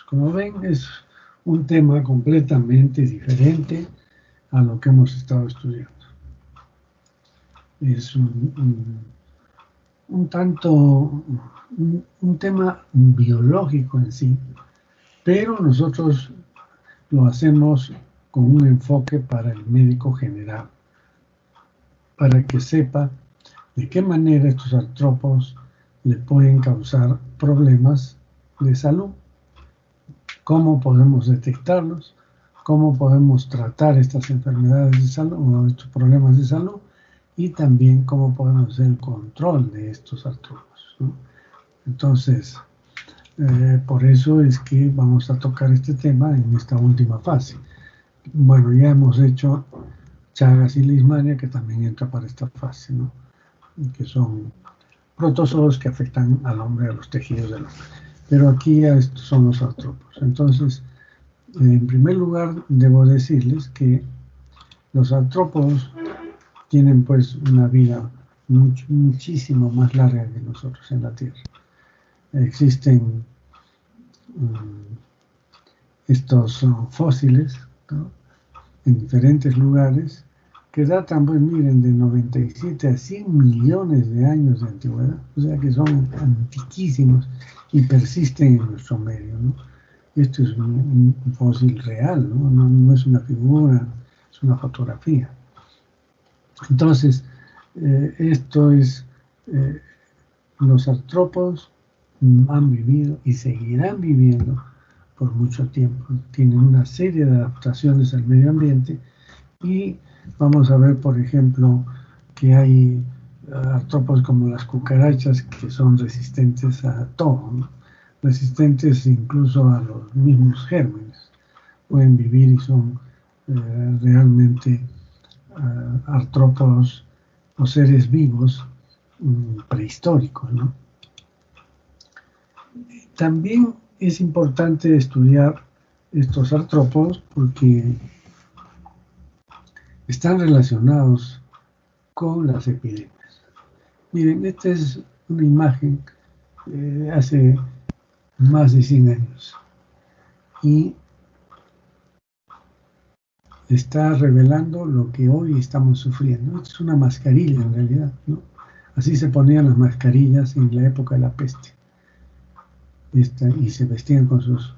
Como ven, es un tema completamente diferente a lo que hemos estado estudiando. Es un tanto un tema biológico en sí, pero nosotros lo hacemos con un enfoque para el médico general, para que sepa de qué manera estos artrópodos le pueden causar problemas de salud, cómo podemos detectarlos, cómo podemos tratar estas enfermedades de salud o estos problemas de salud, y también cómo podemos hacer el control de estos artrópodos, ¿no? Entonces, por eso es que vamos a tocar este tema en esta última fase. Bueno, ya hemos hecho Chagas y Leishmania, que también entra para esta fase, ¿no? Que son protozoos que afectan al hombre, a los tejidos del hombre. Pero aquí ya estos son los artrópodos. Entonces, en primer lugar, debo decirles que los artrópodos tienen pues una vida muchísimo más larga que nosotros en la Tierra. Existen estos fósiles, ¿no?, en diferentes lugares que datan, pues miren, de 97 a 100 millones de años de antigüedad, o sea que son antiquísimos y persisten en nuestro medio, ¿no? Esto es un fósil real, ¿no? No es una figura, es una fotografía. Entonces, esto es, los artrópodos han vivido y seguirán viviendo por mucho tiempo. Tienen una serie de adaptaciones al medio ambiente y vamos a ver, por ejemplo, que hay artrópodos como las cucarachas que son resistentes a todo, ¿no? Resistentes incluso a los mismos gérmenes. Pueden vivir y son realmente artrópodos o seres vivos prehistóricos, ¿no? También es importante estudiar estos artrópodos porque están relacionados con las epidemias. Miren, esta es una imagen hace más de 100 años y está revelando lo que hoy estamos sufriendo. Es una mascarilla en realidad, ¿no? Así se ponían las mascarillas en la época de la peste. Y se vestían con sus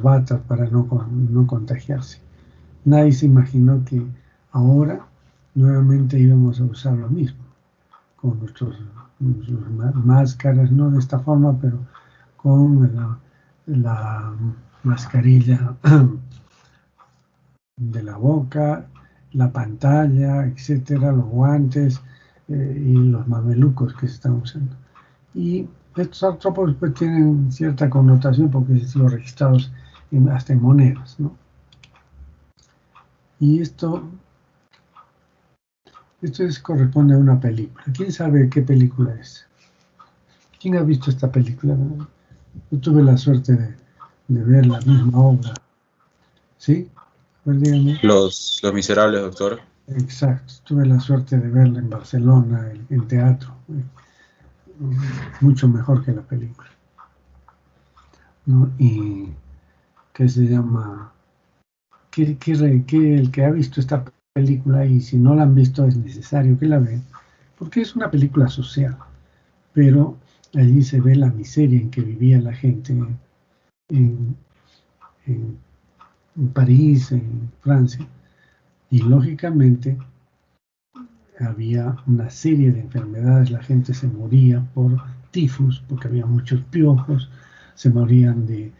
batas para no contagiarse. Nadie se imaginó que ahora nuevamente íbamos a usar lo mismo, con nuestras máscaras, no de esta forma, pero con la mascarilla de la boca, la pantalla, etcétera, los guantes y los mamelucos que se están usando. Y estos artrópodos pues tienen cierta connotación porque han sido registrados hasta en monedas, ¿no? Y esto corresponde a una película. ¿Quién sabe qué película es? ¿Quién ha visto esta película? Yo tuve la suerte de ver la misma obra. ¿Sí? Pues díganme. Los Miserables, doctor. Exacto. Tuve la suerte de verla en Barcelona, en teatro. Mucho mejor que la película, ¿no? Y que se llama el que ha visto esta película, y si no la han visto es necesario que la vean, porque es una película social, pero allí se ve la miseria en que vivía la gente en París, en Francia, y lógicamente había una serie de enfermedades. La gente se moría por tifus porque había muchos piojos, se morían de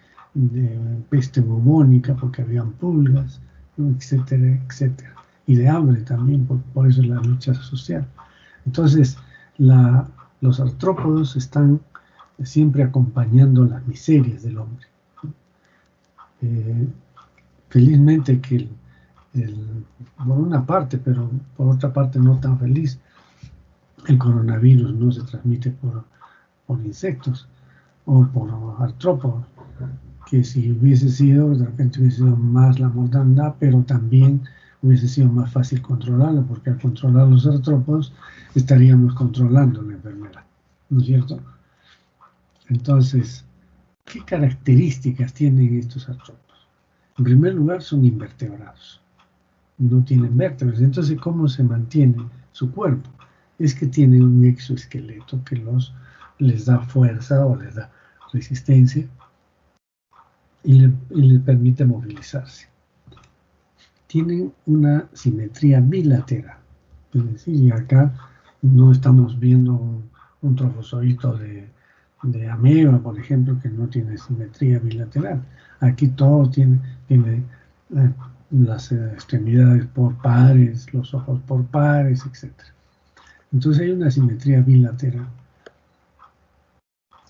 peste bubónica porque habían pulgas, ¿no?, etcétera, etcétera, y de hambre también, por eso la lucha social. Entonces, los artrópodos están siempre acompañando las miserias del hombre. Felizmente que por una parte, pero por otra parte no tan feliz, el coronavirus no se transmite por insectos o por artrópodos, que si hubiese sido, de repente hubiese sido más la mortandad, pero también hubiese sido más fácil controlarlo, porque al controlar los artrópodos estaríamos controlando la enfermedad, ¿no es cierto? Entonces, ¿Qué características tienen estos artrópodos? En primer lugar, son invertebrados. No tienen vértebras. Entonces, ¿cómo se mantiene su cuerpo? Es que tienen un exoesqueleto que les da fuerza o les da resistencia y les permite movilizarse. Tienen una simetría bilateral. Es decir, y acá no estamos viendo un trofozoito de ameba, por ejemplo, que no tiene simetría bilateral. Aquí todo tiene las extremidades por pares, los ojos por pares, etc. Entonces hay una simetría bilateral.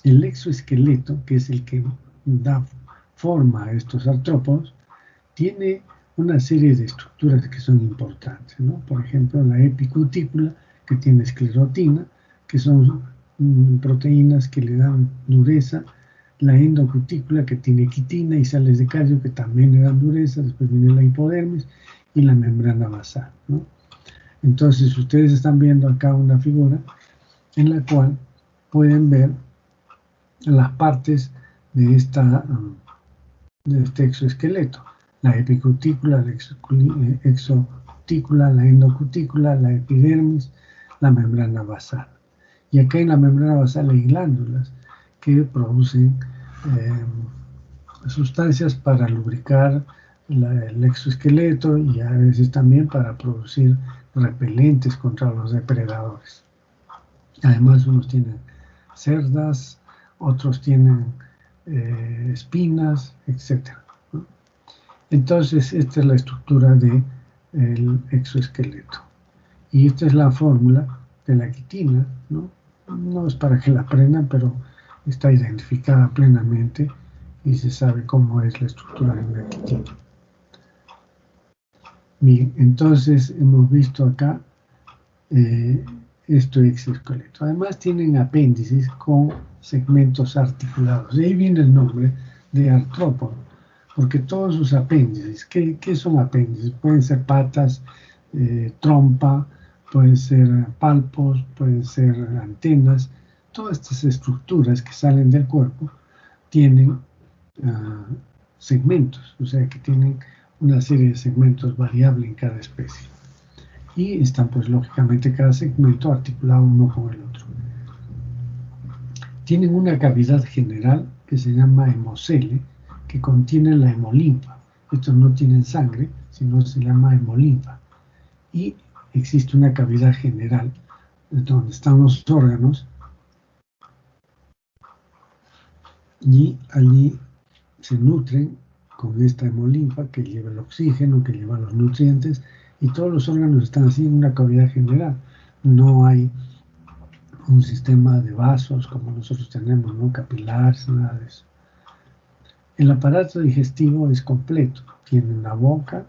El exoesqueleto, que es el que da forma a estos artrópodos, tiene una serie de estructuras que son importantes, ¿no? Por ejemplo, la epicutícula, que tiene esclerotina, que son proteínas que le dan dureza, la endocutícula, que tiene quitina y sales de calcio, que también le dan dureza, después viene la hipodermis y la membrana basal, ¿no? Entonces, ustedes están viendo acá una figura en la cual pueden ver las partes de este exoesqueleto: la epicutícula, la exocutícula, la endocutícula, la epidermis, la membrana basal. Y acá en la membrana basal hay glándulas que producen sustancias para lubricar el exoesqueleto y a veces también para producir repelentes contra los depredadores. Además, unos tienen cerdas, otros tienen espinas, etc. Entonces, esta es la estructura del exoesqueleto. Y esta es la fórmula de la quitina, ¿no? No es para que la aprendan, pero está identificada plenamente y se sabe cómo es la estructura de la quitina. Bien, entonces hemos visto acá este exoesqueleto. Además tienen apéndices con segmentos articulados. De ahí viene el nombre de artrópodo, porque todos sus apéndices, ¿qué son apéndices? Pueden ser patas, trompa, pueden ser palpos, pueden ser antenas. Todas estas estructuras que salen del cuerpo tienen segmentos, o sea que tienen una serie de segmentos variable en cada especie. Y están, pues, lógicamente cada segmento articulado uno con el otro. Tienen una cavidad general que se llama hemocele, que contiene la hemolinfa. Estos no tienen sangre, sino se llama hemolinfa. Y existe una cavidad general donde están los órganos y allí se nutren con esta hemolinfa que lleva el oxígeno, que lleva los nutrientes, y todos los órganos están así en una cavidad general. No hay un sistema de vasos como nosotros tenemos, no capilares, nada de eso. El aparato digestivo es completo. Tiene una boca,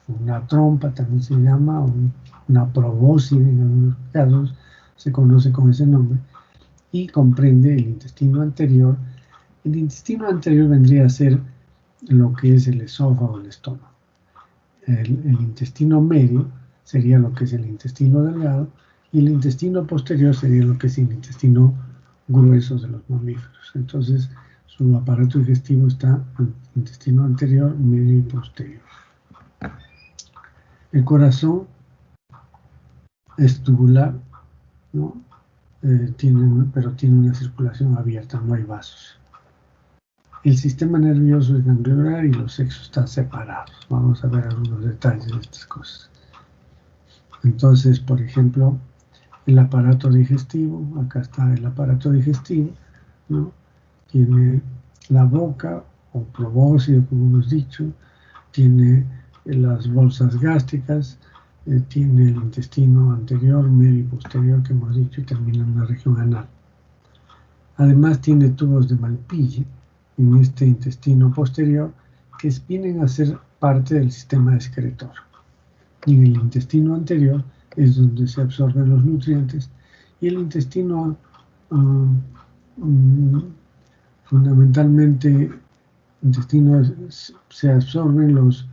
una trompa también se llama, una probóscide en algunos casos se conoce con ese nombre, y comprende el intestino anterior. El intestino anterior vendría a ser lo que es el esófago o el estómago. El intestino medio sería lo que es el intestino delgado, y el intestino posterior sería lo que es el intestino grueso de los mamíferos. Entonces, su aparato digestivo está en el intestino anterior, medio y posterior. El corazón es tubular, ¿no? Pero tiene una circulación abierta, no hay vasos. El sistema nervioso es ganglionar y los sexos están separados. Vamos a ver algunos detalles de estas cosas. Entonces, por ejemplo, el aparato digestivo, acá está el aparato digestivo, ¿no? Tiene la boca o probóscide, como hemos dicho, tiene las bolsas gástricas, tiene el intestino anterior, medio y posterior, que hemos dicho, y termina en la región anal. Además tiene tubos de Malpighi en este intestino posterior, que vienen a ser parte del sistema excretor. Y en el intestino anterior es donde se absorben los nutrientes, y el intestino fundamentalmente se absorben los,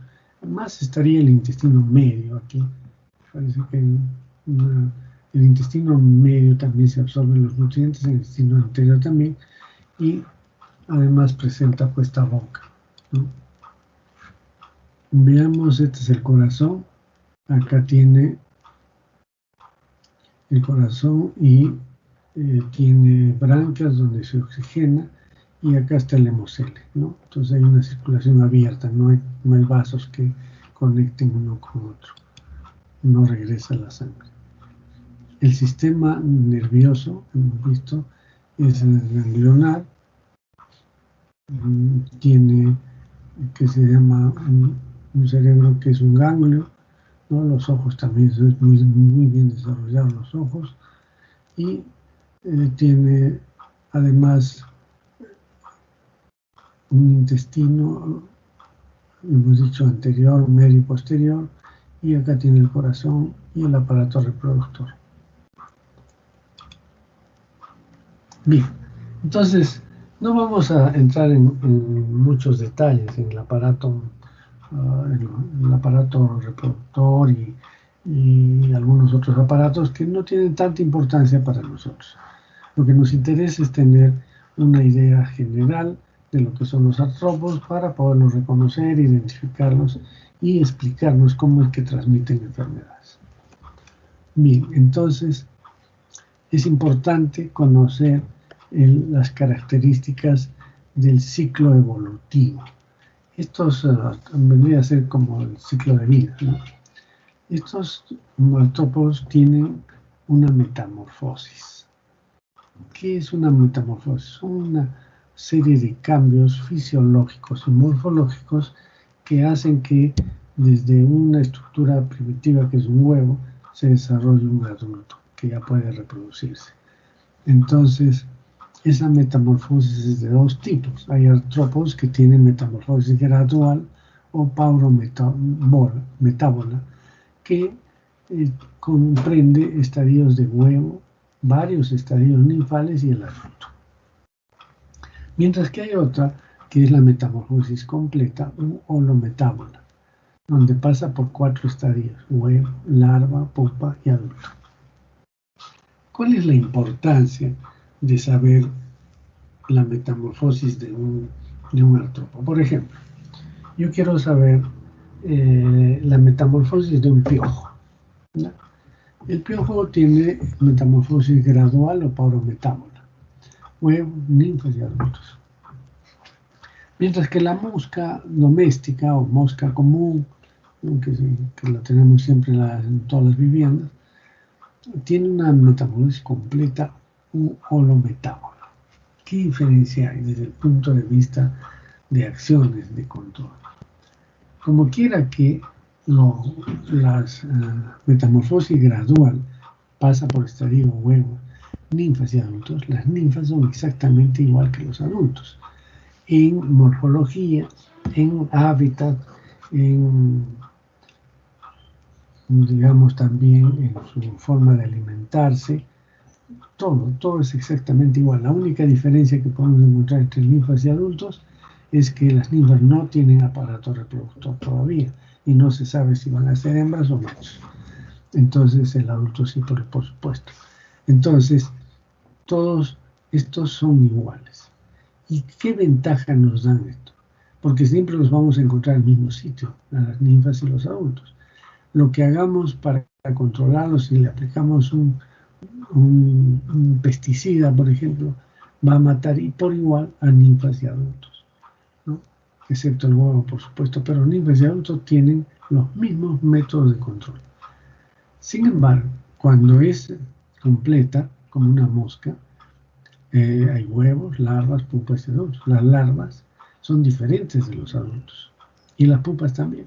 más estaría el intestino medio aquí. Parece que el intestino medio también se absorben los nutrientes, en el intestino anterior también, y además presenta pues esta boca, ¿no? Veamos, este es el corazón. Acá tiene el corazón y tiene branquias donde se oxigena, y acá está el hemocele, ¿no? Entonces hay una circulación abierta, no hay vasos que conecten uno con otro, no regresa la sangre. El sistema nervioso, hemos visto, es ganglionar, tiene que se llama un cerebro que es un ganglio, ¿no? Los ojos también son muy bien desarrollados los ojos, y tiene además un intestino, hemos dicho anterior, medio y posterior, y acá tiene el corazón y el aparato reproductor. Bien, entonces no vamos a entrar en muchos detalles en el aparato reproductor y algunos otros aparatos que no tienen tanta importancia para nosotros. Lo que nos interesa es tener una idea general de lo que son los artrópodos para poderlos reconocer, identificarlos y explicarnos cómo es que transmiten enfermedades. Bien, entonces es importante conocer las características del ciclo evolutivo. Estos vendría a ser como el ciclo de vida, ¿no? Estos artrópodos tienen una metamorfosis. ¿Qué es una metamorfosis? Una serie de cambios fisiológicos y morfológicos que hacen que desde una estructura primitiva que es un huevo se desarrolle un adulto que ya puede reproducirse. Entonces, esa metamorfosis es de dos tipos. Hay artrópodos que tienen metamorfosis gradual o paurometábola, que comprende estadios de huevo, varios estadios ninfales y el adulto. Mientras que hay otra que es la metamorfosis completa o holometábola, donde pasa por 4 estadios: huevo, larva, pupa y adulto. ¿Cuál es la importancia de saber la metamorfosis de un artrópodo? Por ejemplo, yo quiero saber la metamorfosis de un piojo, ¿no? El piojo tiene metamorfosis gradual o paurometábola, huevos, ninfas y adultos. Mientras que la mosca doméstica o mosca común, que la tenemos siempre en todas las viviendas, tiene una metamorfosis completa u holometábola. ¿Qué diferencia hay desde el punto de vista de acciones de control? Como quiera que las metamorfosis gradual pasa por estadio huevo, ninfas y adultos, las ninfas son exactamente igual que los adultos en morfología, en hábitat, digamos también en su forma de alimentarse. Todo es exactamente igual. La única diferencia que podemos encontrar entre ninfas y adultos es que las ninfas no tienen aparato reproductor todavía y no se sabe si van a ser hembras o machos. Entonces el adulto sí, por supuesto. Entonces todos estos son iguales. ¿Y qué ventaja nos dan esto? Porque siempre los vamos a encontrar en el mismo sitio, las ninfas y los adultos. Lo que hagamos para controlarlos, si le aplicamos un pesticida, por ejemplo, va a matar por igual a ninfas y adultos, ¿no? Excepto el huevo, por supuesto, pero ninfas y adultos tienen los mismos métodos de control. Sin embargo, cuando es completa, como una mosca, hay huevos, larvas, pupas y adultos. Las larvas son diferentes de los adultos y las pupas también.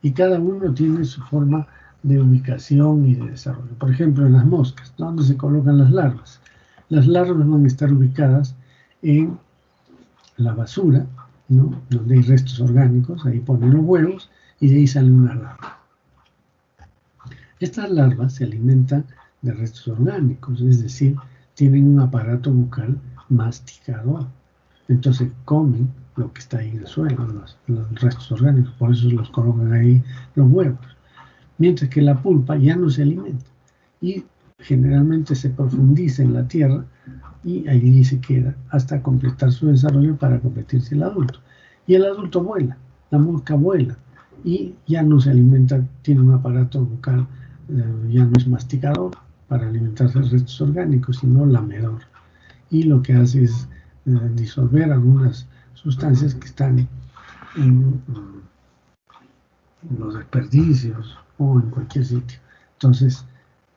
Y cada uno tiene su forma de ubicación y de desarrollo. Por ejemplo, en las moscas, ¿dónde se colocan las larvas? Las larvas van a estar ubicadas en la basura, ¿no? Donde hay restos orgánicos, ahí ponen los huevos y de ahí sale una larva. Estas larvas se alimentan de restos orgánicos, es decir, tienen un aparato bucal masticador. Entonces comen lo que está ahí en el suelo, los restos orgánicos, por eso los colocan ahí los huevos. Mientras que la pulpa ya no se alimenta y generalmente se profundiza en la tierra y allí se queda hasta completar su desarrollo para convertirse en el adulto. Y el adulto vuela, la mosca vuela y ya no se alimenta, tiene un aparato bucal, ya no es masticador para alimentarse de restos orgánicos, sino lamedor. Y lo que hace es disolver algunas sustancias que están en los desperdicios o en cualquier sitio. Entonces,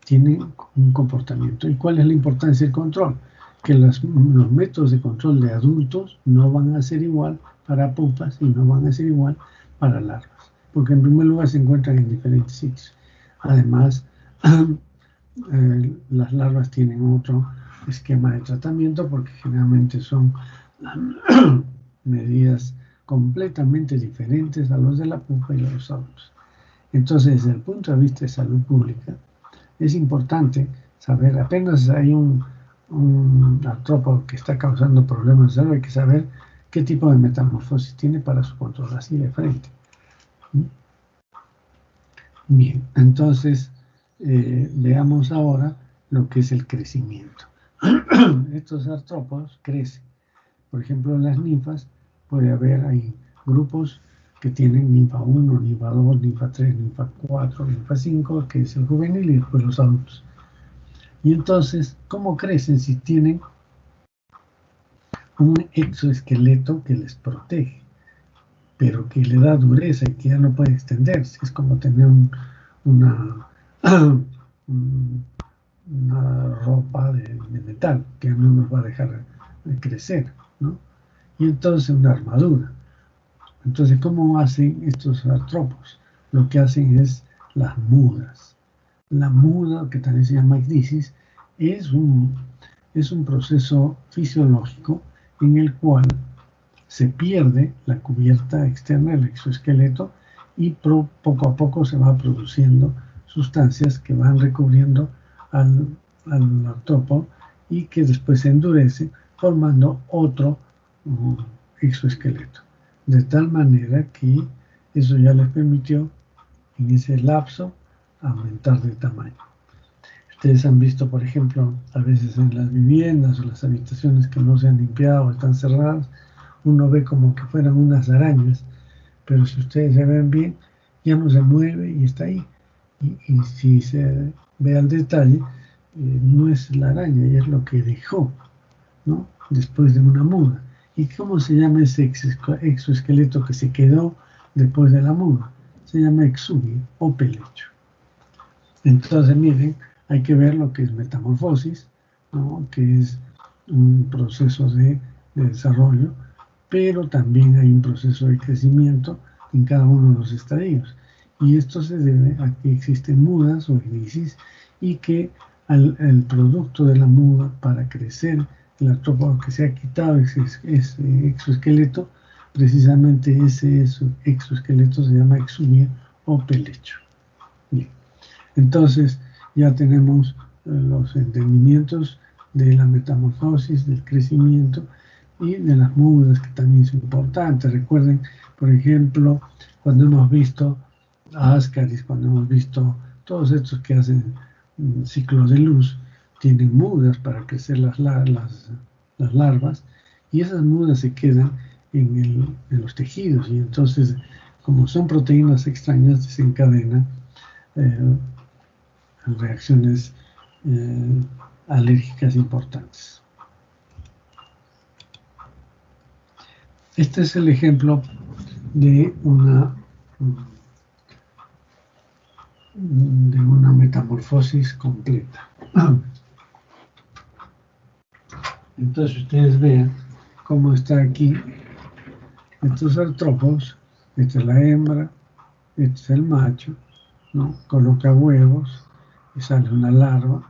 tiene un comportamiento. ¿Y cuál es la importancia del control? Que los métodos de control de adultos no van a ser igual para pupas y no van a ser igual para larvas, porque en primer lugar se encuentran en diferentes sitios. Además, las larvas tienen otro esquema de tratamiento porque generalmente son medidas completamente diferentes a los de la pupa y los adultos. Entonces, desde el punto de vista de salud pública, es importante saber, apenas hay un artrópodo que está causando problemas de salud, hay que saber qué tipo de metamorfosis tiene para su control, así de frente. Bien, entonces veamos ahora lo que es el crecimiento. Estos artrópodos crecen. Por ejemplo, en las ninfas puede haber ahí grupos que tienen ninfa 1, ninfa 2, ninfa 3, ninfa 4, ninfa 5, que es el juvenil y después los adultos. Y entonces, ¿cómo crecen si tienen un exoesqueleto que les protege, pero que le da dureza y que ya no puede extenderse? Es como tener una ropa de metal que no nos va a dejar crecer, ¿no? Y entonces una armadura. Entonces, ¿cómo hacen estos artrópodos? Lo que hacen es las mudas. La muda, que también se llama icdisis, es un proceso fisiológico en el cual se pierde la cubierta externa del exoesqueleto y poco a poco se va produciendo sustancias que van recubriendo al artrópodo y que después se endurece formando otro exoesqueleto. De tal manera que eso ya les permitió en ese lapso aumentar de tamaño. Ustedes han visto, por ejemplo, a veces en las viviendas o las habitaciones que no se han limpiado o están cerradas, uno ve como que fueran unas arañas, pero si ustedes se ven bien, ya no se mueve y está ahí. Y si se ve al detalle, no es la araña, ya es lo que dejó, ¿no? Después de una muda. ¿Y cómo se llama ese exoesqueleto que se quedó después de la muda? Se llama exuvia o pelecho. Entonces, miren, hay que ver lo que es metamorfosis, ¿no? Que es un proceso de desarrollo, pero también hay un proceso de crecimiento en cada uno de los estadios. Y esto se debe a que existen mudas o icdisis y que el producto de la muda para crecer el artrópodo que se ha quitado ese exoesqueleto, precisamente ese exoesqueleto se llama exuvia o pelecho. Bien. Entonces ya tenemos los entendimientos de la metamorfosis, del crecimiento y de las mudas, que también es importante. Recuerden, por ejemplo, cuando hemos visto a Ascaris, cuando hemos visto todos estos que hacen ciclos de luz, tienen mudas para crecer las larvas, y esas mudas se quedan en los tejidos, y entonces, como son proteínas extrañas, desencadenan reacciones alérgicas importantes. Este es el ejemplo de una metamorfosis completa. Entonces ustedes vean cómo está aquí estos artrópodos. Esta es la hembra, este es el macho, ¿no? Coloca huevos y sale una larva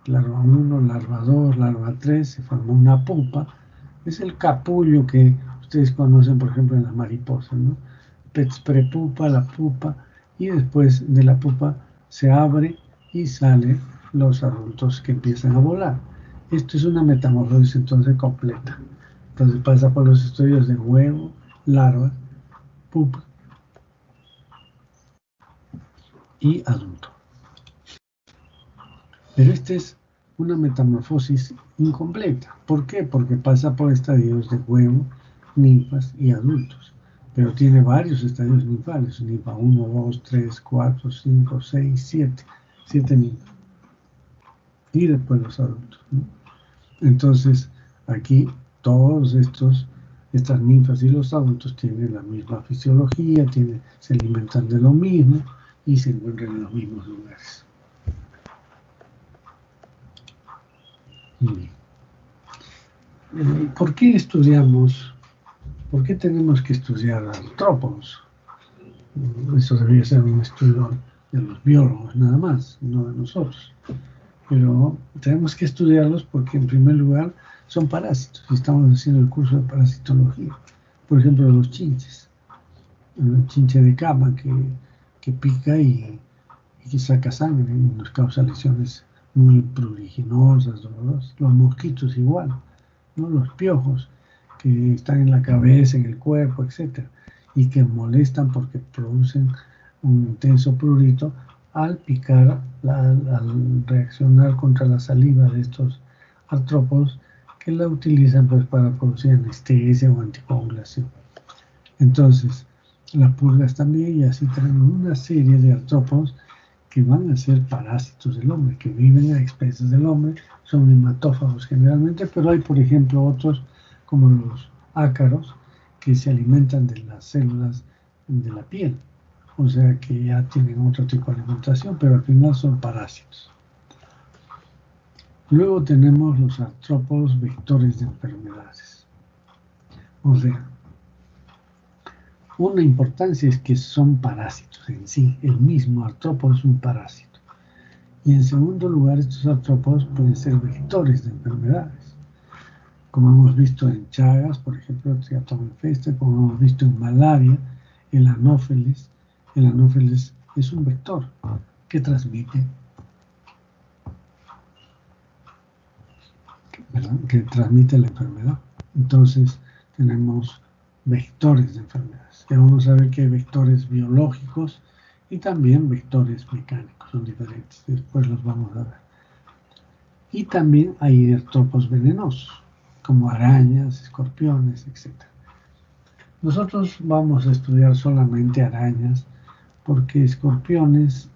1, larva 2, larva 3, se forma una pupa. Es el capullo que ustedes conocen, por ejemplo, en las mariposas, ¿no? Prepupa, la pupa, y después de la pupa se abre y salen los adultos que empiezan a volar. Esto es una metamorfosis entonces completa. Entonces pasa por los estudios de huevo, larva, pupa y adulto. Pero este es una metamorfosis incompleta. ¿Por qué? Porque pasa por estadios de huevo, ninfas y adultos, pero tiene varios estadios ninfales, ninfa 1, 2, 3, 4, 5, 6, 7, 7 ninfas, y después los adultos, ¿no? Entonces, aquí todos estas ninfas y los adultos tienen la misma fisiología, se alimentan de lo mismo y se encuentran en los mismos lugares. Bien. ¿Por qué tenemos que estudiar artrópodos? Eso debería ser un estudio de los biólogos nada más, no de nosotros. Pero tenemos que estudiarlos porque en primer lugar son parásitos. Estamos haciendo el curso de parasitología. Por ejemplo, los chinches. El chinche de cama que pica y que saca sangre y nos causa lesiones muy pruriginosas, dolorosas. Los mosquitos igual, ¿no? Los piojos que están en la cabeza, en el cuerpo, etc. Y que molestan porque producen un intenso prurito al picar, al reaccionar contra la saliva de estos artrópodos que la utilizan pues para producir anestesia o anticoagulación. Entonces, las pulgas también, y así tenemos una serie de artrópodos que van a ser parásitos del hombre, que viven a expensas del hombre, son hematófagos generalmente, pero hay, por ejemplo, otros como los ácaros que se alimentan de las células de la piel, o sea que ya tienen otro tipo de alimentación, pero al final son parásitos. Luego tenemos los artrópodos vectores de enfermedades. O sea, una importancia es que son parásitos en sí, el mismo artrópodo es un parásito. Y en segundo lugar, estos artrópodos pueden ser vectores de enfermedades, como hemos visto en Chagas, por ejemplo, triatomifeste, como hemos visto en malaria, el anófeles. El anófeles es un vector que transmite, la enfermedad. Entonces tenemos vectores de enfermedades. Ya vamos a ver que hay vectores biológicos y también vectores mecánicos, son diferentes. Después los vamos a ver. Y también hay artrópodos venenosos, como arañas, escorpiones, etc. Nosotros vamos a estudiar solamente arañas, porque escorpiones,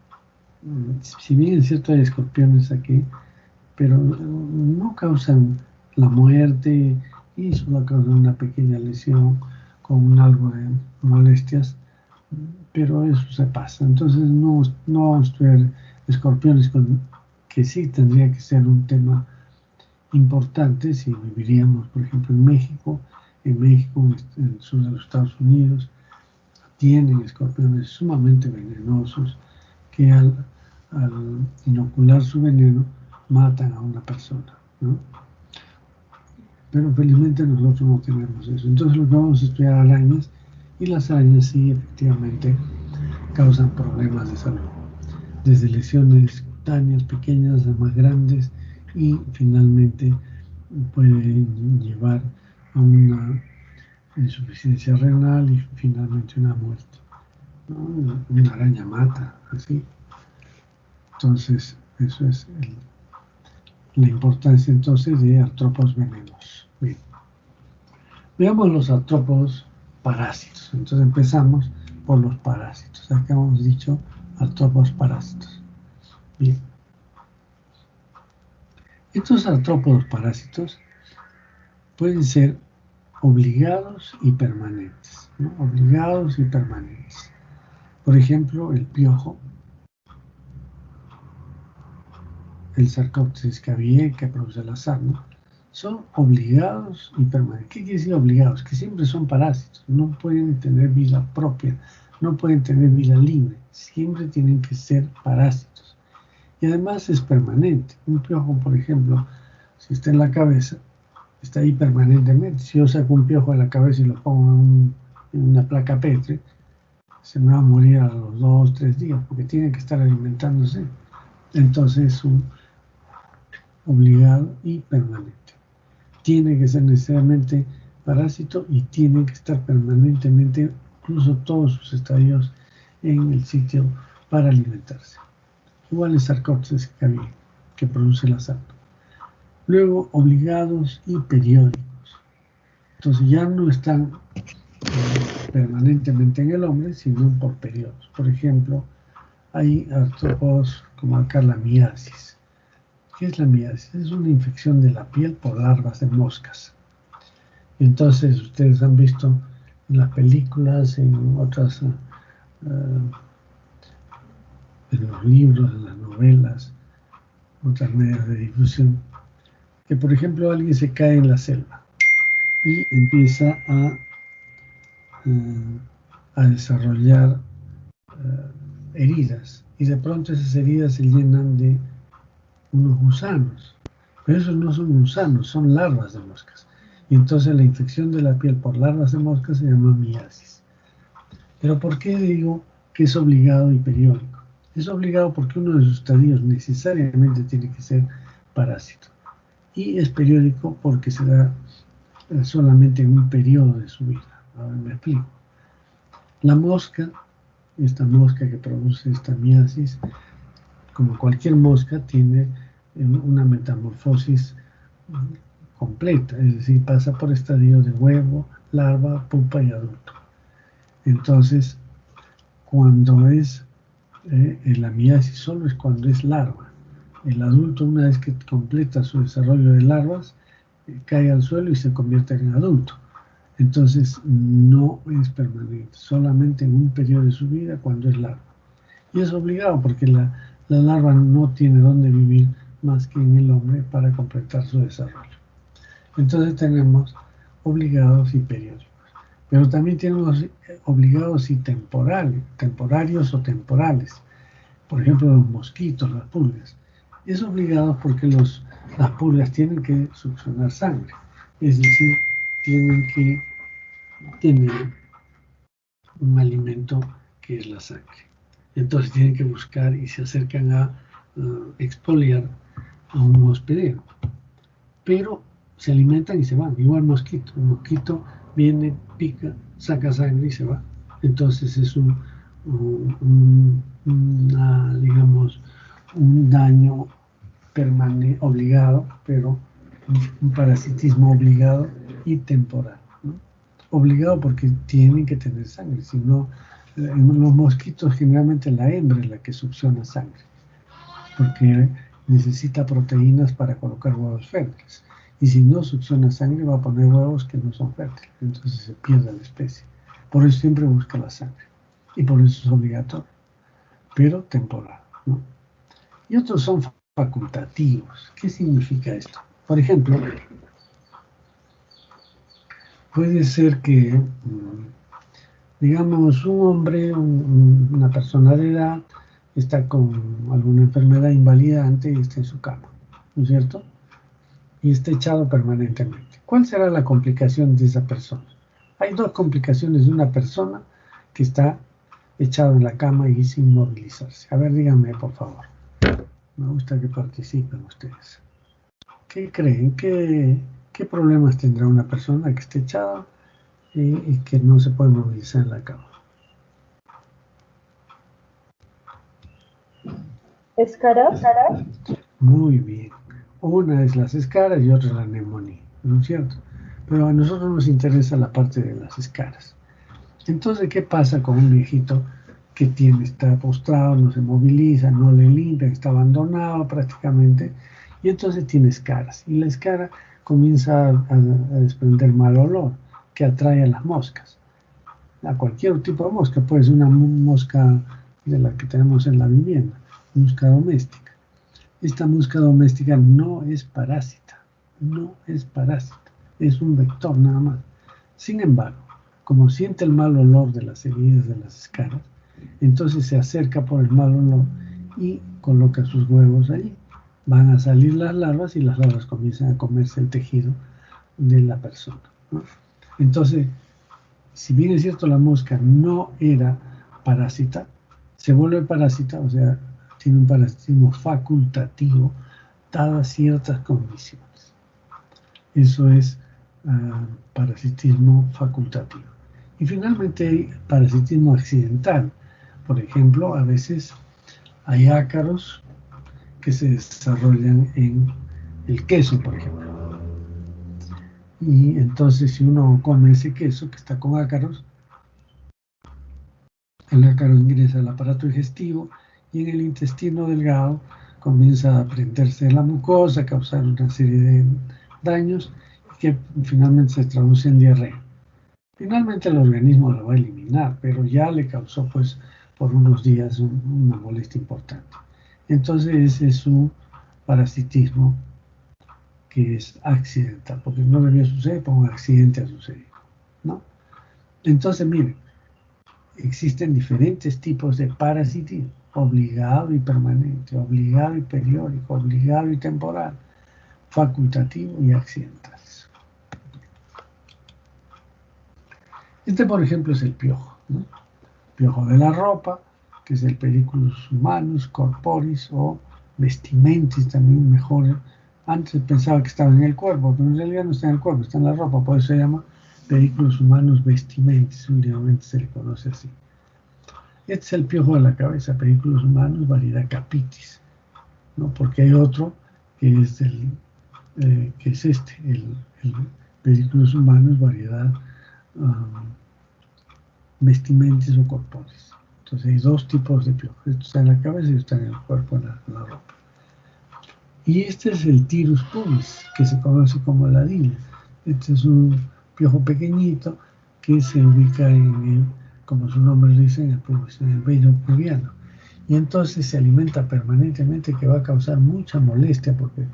si bien es cierto hay escorpiones aquí, pero no causan la muerte y solo causan una pequeña lesión con algo de molestias, pero eso se pasa. Entonces no vamos a estudiar escorpiones, que sí tendría que ser un tema importante si viviríamos, por ejemplo, en México, en el sur de los Estados Unidos, tienen escorpiones sumamente venenosos que al inocular su veneno matan a una persona, ¿no? Pero felizmente nosotros no tenemos eso. Entonces lo que vamos a estudiar arañas, y las arañas sí efectivamente causan problemas de salud, desde lesiones cutáneas pequeñas a más grandes, y finalmente pueden llevar a una insuficiencia renal y finalmente una muerte, ¿no? Una araña mata, así. Entonces, eso es la importancia entonces de artrópodos venenosos. Bien. Veamos los artrópodos parásitos. Entonces empezamos por los parásitos. Acá hemos dicho artrópodos parásitos. Bien. Estos artrópodos parásitos pueden ser obligados y permanentes, ¿no? Obligados y permanentes. Por ejemplo, el piojo, el Sarcoptes cabillae, que produce la sarna, son obligados y permanentes. ¿Qué quiere decir obligados? Que siempre son parásitos, no pueden tener vida propia, no pueden tener vida libre, siempre tienen que ser parásitos. Y además es permanente. Un piojo, por ejemplo, si está en la cabeza, está ahí permanentemente. Si yo saco un piojo de la cabeza y lo pongo en una placa Petri, se me va a morir a los 2 o 3 días, porque tiene que estar alimentándose. Entonces es un obligado y permanente. Tiene que ser necesariamente parásito y tiene que estar permanentemente, incluso todos sus estadios, en el sitio para alimentarse. Igual es Sarcoptes cabillae, que produce la sarna. Luego, obligados y periódicos. Entonces ya no están permanentemente en el hombre, sino por periodos. Por ejemplo, hay artrópodos como acá la miasis. ¿Qué es la miasis? Es una infección de la piel por larvas de moscas. Entonces, ustedes han visto en las películas, en otras, en los libros, en las novelas, otras medios de difusión, que por ejemplo alguien se cae en la selva y empieza a desarrollar heridas, y de pronto esas heridas se llenan de unos gusanos, pero esos no son gusanos, son larvas de moscas, y entonces la infección de la piel por larvas de moscas se llama miasis. Pero ¿por qué digo que es obligado y periódico? Es obligado porque uno de sus estadios necesariamente tiene que ser parásito, y es periódico porque se da solamente en un periodo de su vida. Ahora me explico. La mosca, esta mosca que produce esta miasis, como cualquier mosca, tiene una metamorfosis completa, es decir, pasa por estadios de huevo, larva, pupa y adulto. Entonces, cuando es la miasis solo es cuando es larva. El adulto, una vez que completa su desarrollo de larvas, cae al suelo y se convierte en adulto. Entonces no es permanente, solamente en un periodo de su vida cuando es larva. Y es obligado porque la larva no tiene dónde vivir más que en el hombre para completar su desarrollo. Entonces tenemos obligados y periódicos. Pero también tenemos obligados y temporarios o temporales. Por ejemplo, los mosquitos, las pulgas. Es obligado porque las pulgas tienen que succionar sangre. Es decir, tienen que tener un alimento que es la sangre. Entonces tienen que buscar y se acercan a expoliar a un hospedero. Pero se alimentan y se van, igual mosquito. El mosquito viene, pica, saca sangre y se va. Entonces es digamos, un daño permanente, obligado, pero un parasitismo obligado y temporal, ¿no? Obligado porque tienen que tener sangre, si no, los mosquitos generalmente la hembra es la que succiona sangre, porque necesita proteínas para colocar huevos fértiles, y si no succiona sangre va a poner huevos que no son fértiles, entonces se pierde la especie. Por eso siempre busca la sangre, y por eso es obligatorio, pero temporal, ¿no? Y otros son facultativos. ¿Qué significa esto? Por ejemplo, puede ser que, digamos, un hombre, una persona de edad, está con alguna enfermedad invalidante y está en su cama, ¿no es cierto? Y está echado permanentemente. ¿Cuál será la complicación de esa persona? Hay dos complicaciones de una persona que está echado en la cama y sin movilizarse. A ver, díganme, por favor. Me gusta que participen ustedes. ¿Qué creen? ¿Qué problemas tendrá una persona que esté echada y que no se puede movilizar en la cama? ¿Escaras? Muy bien. Una es las escaras y otra la neumonía, ¿no es cierto? Pero a nosotros nos interesa la parte de las escaras. Entonces, ¿qué pasa con un viejito que está postrado, no se moviliza, no le limpian, está abandonado prácticamente, y entonces tiene escaras? Y la escara comienza a desprender mal olor que atrae a las moscas, a cualquier tipo de mosca, puede ser una mosca de la que tenemos en la vivienda, mosca doméstica. Esta mosca doméstica no es parásita, es un vector nada más. Sin embargo, como siente el mal olor de las heridas de las escaras, entonces se acerca por el mal olor y coloca sus huevos allí. Van a salir las larvas y las larvas comienzan a comerse el tejido de la persona, ¿no? Entonces, si bien es cierto la mosca no era parásita, se vuelve parásita, o sea, tiene un parasitismo facultativo dadas ciertas condiciones. Eso es parasitismo facultativo. Y finalmente hay parasitismo accidental. Por ejemplo, a veces hay ácaros que se desarrollan en el queso, por ejemplo. Y entonces si uno come ese queso que está con ácaros, el ácaro ingresa al aparato digestivo y en el intestino delgado comienza a prenderse la mucosa, a causar una serie de daños que finalmente se traduce en diarrea. Finalmente el organismo lo va a eliminar, pero ya le causó pues por unos días una molestia importante. Entonces ese es un parasitismo que es accidental, porque no debió suceder, por un accidente ha sucedido, ¿no? Entonces, miren, existen diferentes tipos de parasitismo: obligado y permanente, obligado y periódico, obligado y temporal, facultativo y accidentales. Este, por ejemplo, es el piojo, ¿no? Piojo de la ropa, que es el Periculus humanus, corporis o vestimentis, también mejor. Antes pensaba que estaba en el cuerpo, pero en realidad no está en el cuerpo, está en la ropa, por eso se llama Periculus humanus vestimentis, últimamente se le conoce así. Este es el piojo de la cabeza, Periculus humanus, variedad capitis, ¿no? Porque hay otro que es el Periculus humanus, variedad vestimentis o corporis. Entonces hay dos tipos de piojos, esto está en la cabeza y esto está en el cuerpo, en la ropa. Y este es el Tirus pubis, que se conoce como la dila. Este es un piojo pequeñito que se ubica como su nombre lo dice, en el pubis, en el vello pubiano. Y entonces se alimenta permanentemente, que va a causar mucha molestia porque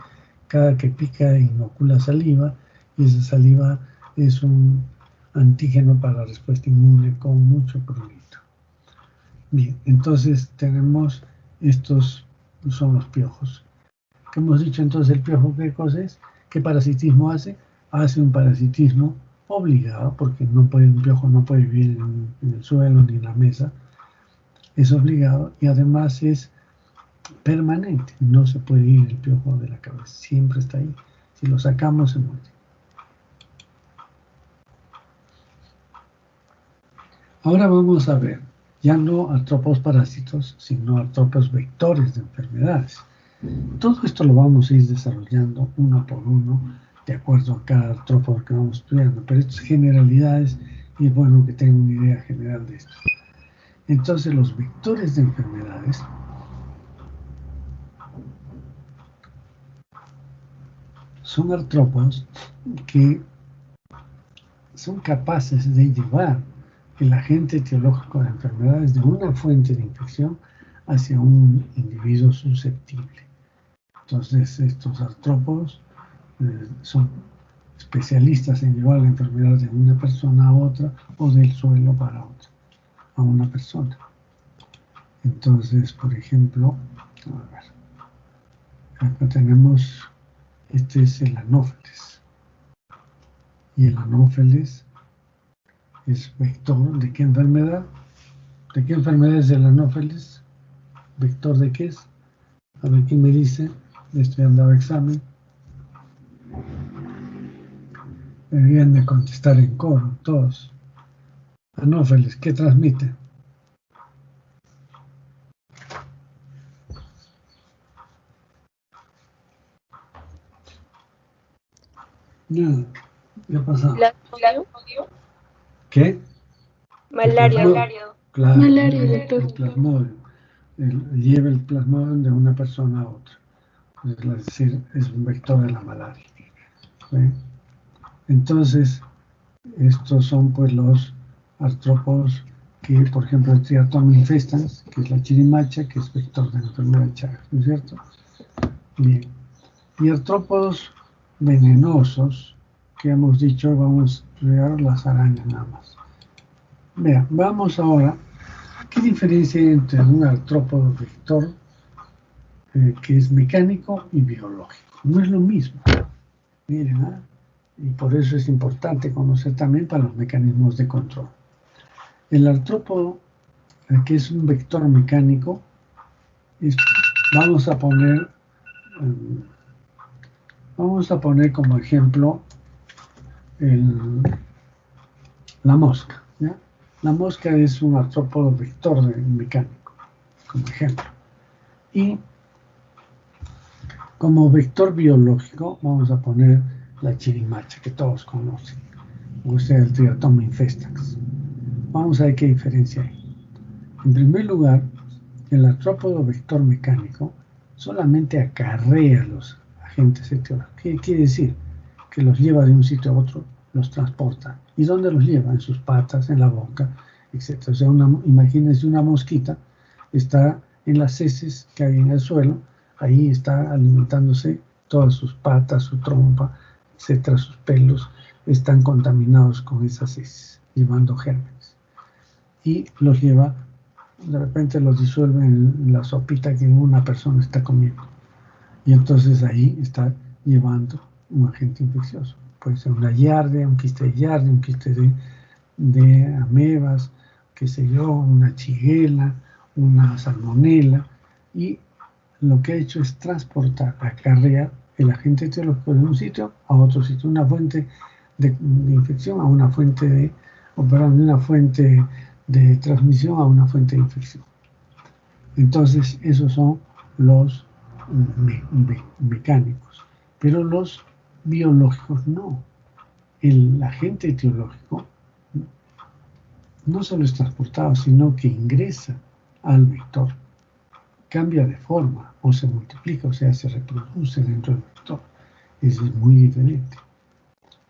cada que pica inocula saliva y esa saliva es un antígeno para la respuesta inmune con mucho prurito. Bien, entonces tenemos estos, son los piojos. ¿Qué hemos dicho entonces? El piojo, ¿qué cosa es? ¿Qué parasitismo hace? Hace un parasitismo obligado, porque un piojo no puede vivir en el suelo ni en la mesa. Es obligado y además es permanente. No se puede ir el piojo de la cabeza, siempre está ahí. Si lo sacamos, se muere. Ahora vamos a ver, ya no artrópodos parásitos, sino artrópodos vectores de enfermedades. Todo esto lo vamos a ir desarrollando uno por uno, de acuerdo a cada artrópodo que vamos estudiando, pero estas generalidades, y es bueno que tengan una idea general de esto. Entonces, los vectores de enfermedades son artrópodos que son capaces de llevar el agente etiológico de enfermedades de una fuente de infección hacia un individuo susceptible. Entonces, estos artrópodos son especialistas en llevar la enfermedad de una persona a otra o del suelo para otra, a una persona. Entonces, por ejemplo, a ver, acá tenemos, este es el anófeles. Y el anófeles es vector de qué enfermedad. ¿De qué enfermedad es el anófeles? ¿Vector de qué es? A ver quién me dice. Esto ya han dado examen. Deberían de contestar en coro, todos. Anófeles, ¿qué transmite? Nada, ¿qué ha pasado? ¿Plasmodio? ¿Qué? Malaria. Claro, Malaria, el doctor. plasmodium. Lleva el plasmodium de una persona a otra. Es decir, es un vector de la malaria. ¿Sí? Entonces, estos son pues los artrópodos que, por ejemplo, el Triatom infestans, que es la chirimacha, que es vector de la enfermedad de Chagas, ¿no es cierto? Bien. Y artrópodos venenosos, que hemos dicho, vamos a estudiar las arañas nada más. Vean, vamos ahora, ¿qué diferencia hay entre un artrópodo vector que es mecánico y biológico? No es lo mismo. Miren, ¿eh? Y por eso es importante conocer también para los mecanismos de control. El artrópodo, que es un vector mecánico, vamos a poner como ejemplo la mosca, ¿ya? La mosca es un artrópodo vector mecánico, como ejemplo. Y Como vector biológico vamos a poner la chirimacha que todos conocen, o sea, el Triatoma infestans. Vamos a ver qué diferencia hay. En primer lugar, el artrópodo vector mecánico solamente acarrea los agentes etiológicos. ¿Qué quiere decir? Que los lleva de un sitio a otro, los transporta. ¿Y dónde los lleva? En sus patas, en la boca, etc. O sea, imagínense una mosquita, está en las heces que hay en el suelo, ahí está alimentándose, todas sus patas, su trompa, etc., sus pelos, están contaminados con esas heces, llevando gérmenes. Y los lleva, de repente los disuelve en la sopita que una persona está comiendo. Y entonces ahí está llevando un agente infeccioso. Puede ser una giardia, un quiste de giardia, un quiste de amebas, qué sé yo, una shigella, una salmonela. Y lo que ha hecho es transportar, acarrear el agente etiológico de un sitio a otro sitio, una fuente de infección a una fuente de, de una fuente de transmisión a una fuente de infección. Entonces, esos son los mecánicos, pero los biológicos no. El agente etiológico no solo es transportado, sino que ingresa al vector, cambia de forma o se multiplica, o sea, se reproduce dentro del vector. Eso es muy diferente.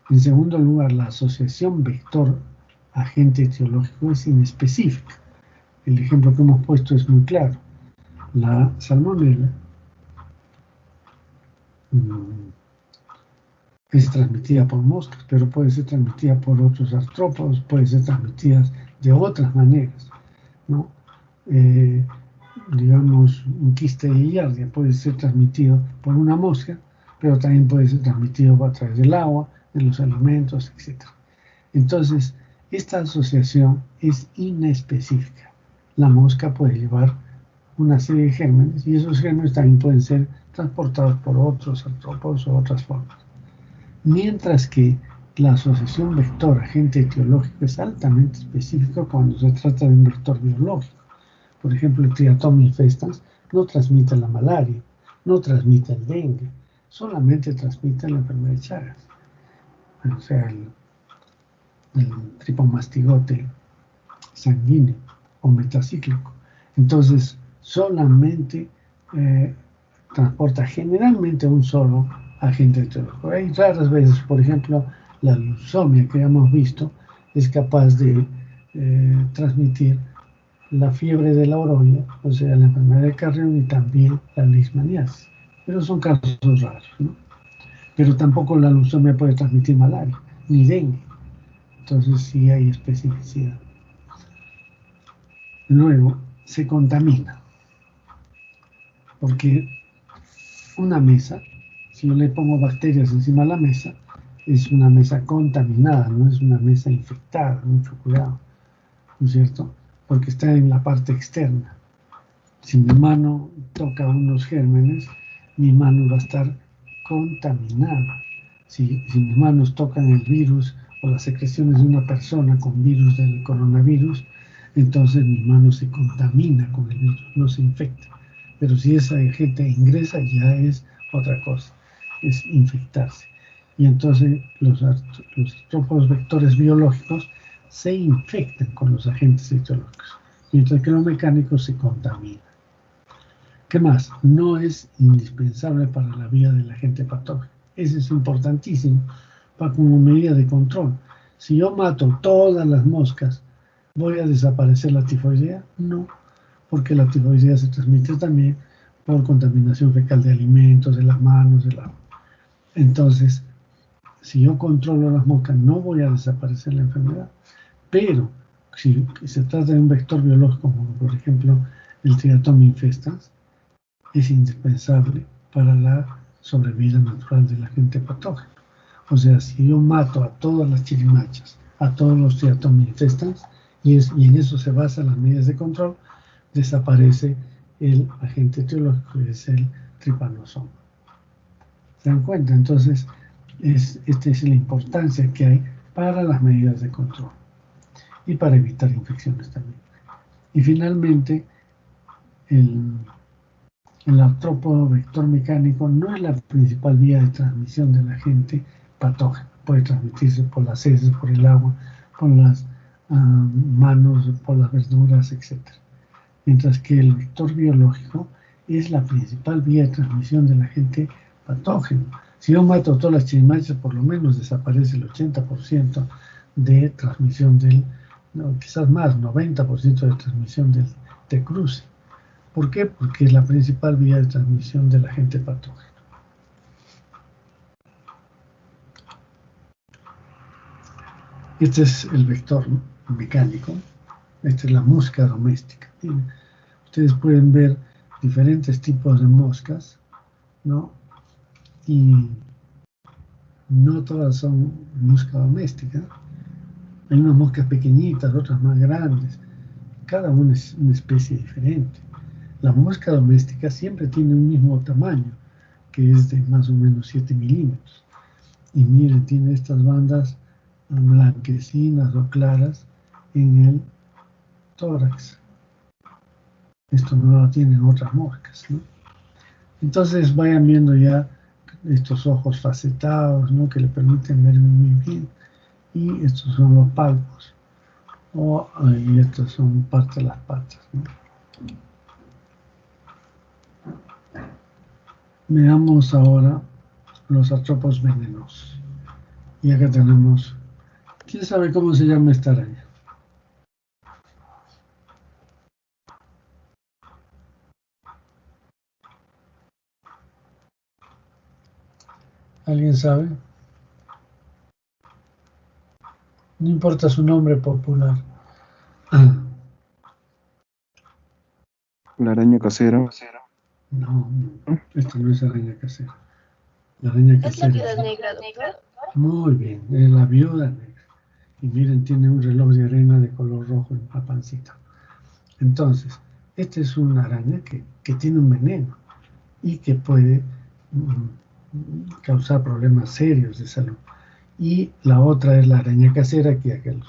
En segundo lugar, la asociación vector-agente etiológico es inespecífica. El ejemplo que hemos puesto es muy claro. La salmonela es transmitida por moscas, pero puede ser transmitida por otros artrópodos, puede ser transmitida de otras maneras, ¿no? Digamos, un quiste de giardia puede ser transmitido por una mosca, pero también puede ser transmitido a través del agua, de los alimentos, etc. Entonces, esta asociación es inespecífica. La mosca puede llevar una serie de gérmenes y esos gérmenes también pueden ser transportados por otros artrópodos o otras formas. Mientras que la asociación vector-agente etiológico es altamente específica cuando se trata de un vector biológico. Por ejemplo, el Triatoma infestans no transmite la malaria, no transmite el dengue, solamente transmite la enfermedad de Chagas, o sea, el tripomastigote sanguíneo o metacíclico. Entonces, solamente transporta generalmente un solo agente etiológico. Hay raras veces, por ejemplo, la leucemia que hemos visto es capaz de transmitir la fiebre de la orolla, o sea, la enfermedad de Carrión y también la leishmaniasis. Pero son casos raros, ¿no? Pero tampoco la leucemia puede transmitir malaria, ni dengue. Entonces sí hay especificidad. Luego, se contamina. Porque una mesa, si yo le pongo bacterias encima de la mesa, es una mesa contaminada, no es una mesa infectada, mucho cuidado, ¿no es cierto? Porque está en la parte externa. Si mi mano toca unos gérmenes, mi mano va a estar contaminada. Si mis manos tocan el virus o las secreciones de una persona con virus del coronavirus, entonces mi mano se contamina con el virus, no se infecta. Pero si esa gente ingresa, ya es otra cosa, es infectarse. Y entonces los artrópodos vectores biológicos se infectan con los agentes etiológicos, mientras que los mecánicos se contaminan. ¿Qué más? No es indispensable para la vida del agente patógeno. Eso es importantísimo como medida de control. Si yo mato todas las moscas, ¿voy a desaparecer la tifoidea? No, porque la tifoidea se transmite también por contaminación fecal de alimentos, de las manos, del agua. Entonces, si yo controlo las moscas, no voy a desaparecer la enfermedad. Pero si se trata de un vector biológico, como por ejemplo el Triatoma infestans, es indispensable para la sobrevida natural del agente patógeno. O sea, si yo mato a todas las chirimachas, a todos los Triatoma infestans, y en eso se basan las medidas de control, desaparece el agente etiológico, que es el tripanosoma. ¿Se dan cuenta? Entonces, esta es la importancia que hay para las medidas de control y para evitar infecciones también. Y finalmente, el artrópodo vector mecánico no es la principal vía de transmisión del agente patógeno. Puede transmitirse por las heces, por el agua, por las manos, por las verduras, etc. Mientras que el vector biológico es la principal vía de transmisión del agente patógeno. Si yo mato todas las chirimaches, por lo menos desaparece el 80% de transmisión quizás más, 90% de transmisión de cruce. ¿Por qué? Porque es la principal vía de transmisión del agente patógeno. Este es el vector mecánico. Esta es la mosca doméstica. Ustedes pueden ver diferentes tipos de moscas, ¿no? Y no todas son mosca doméstica. Hay unas moscas pequeñitas, otras más grandes. Cada una es una especie diferente. La mosca doméstica siempre tiene un mismo tamaño, que es de más o menos 7 milímetros. Y miren, tiene estas bandas blanquecinas o claras en el tórax. Esto no lo tienen otras moscas, ¿no? Entonces vayan viendo ya estos ojos facetados, ¿no? Que le permiten ver muy bien. Y estos son los palpos. Y estos son parte de las patas, ¿no? Veamos ahora los artrópodos venenosos. Y acá tenemos, ¿quién sabe cómo se llama esta araña? ¿Alguien sabe? No importa su nombre popular. La araña casera. No, esto no es araña casera. La araña ¿Es la casera viuda negra, doctor? muy bien, es la viuda negra. Y miren, tiene un reloj de arena de color rojo en la pancita. Entonces, esta es una araña que tiene un veneno y que puede causar problemas serios de salud. Y la otra es la araña casera, que aquel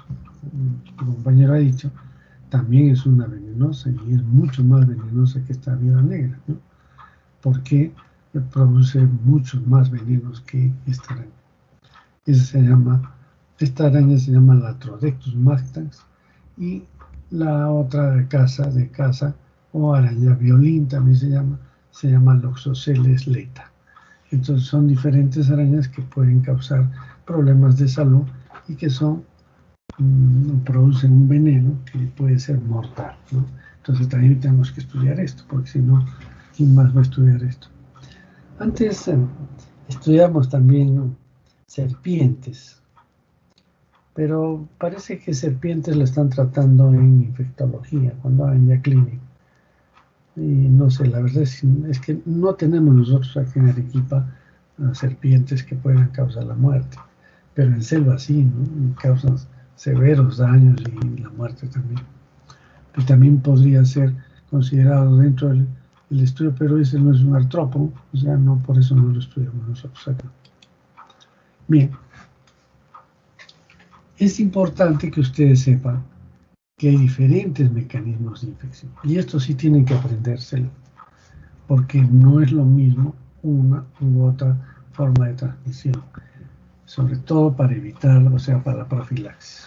compañero ha dicho, también es una venenosa y es mucho más venenosa que esta viuda negra, ¿no? Porque produce muchos más venenos que esta araña. Esta araña se llama Latrodectus mactans y la otra de caza o araña violín también se llama Loxosceles leta. Entonces son diferentes arañas que pueden causar problemas de salud y que producen un veneno que puede ser mortal, ¿no? Entonces también tenemos que estudiar esto, porque si no, ¿quién más va a estudiar esto? Antes estudiamos también serpientes, pero parece que serpientes lo están tratando en infectología, cuando hagan ya clínica. Y no sé, la verdad es que no tenemos nosotros aquí en Arequipa serpientes que puedan causar la muerte, pero en selva sí, ¿no? Causan severos daños y la muerte también. Que también podría ser considerado dentro del estudio, pero ese no es un artrópodo, o sea, no, por eso no lo estudiamos nosotros acá. Bien, es importante que ustedes sepan que hay diferentes mecanismos de infección, y esto sí tienen que aprendérselo, porque no es lo mismo una u otra forma de transmisión, sobre todo para evitar, o sea, para la profilaxis.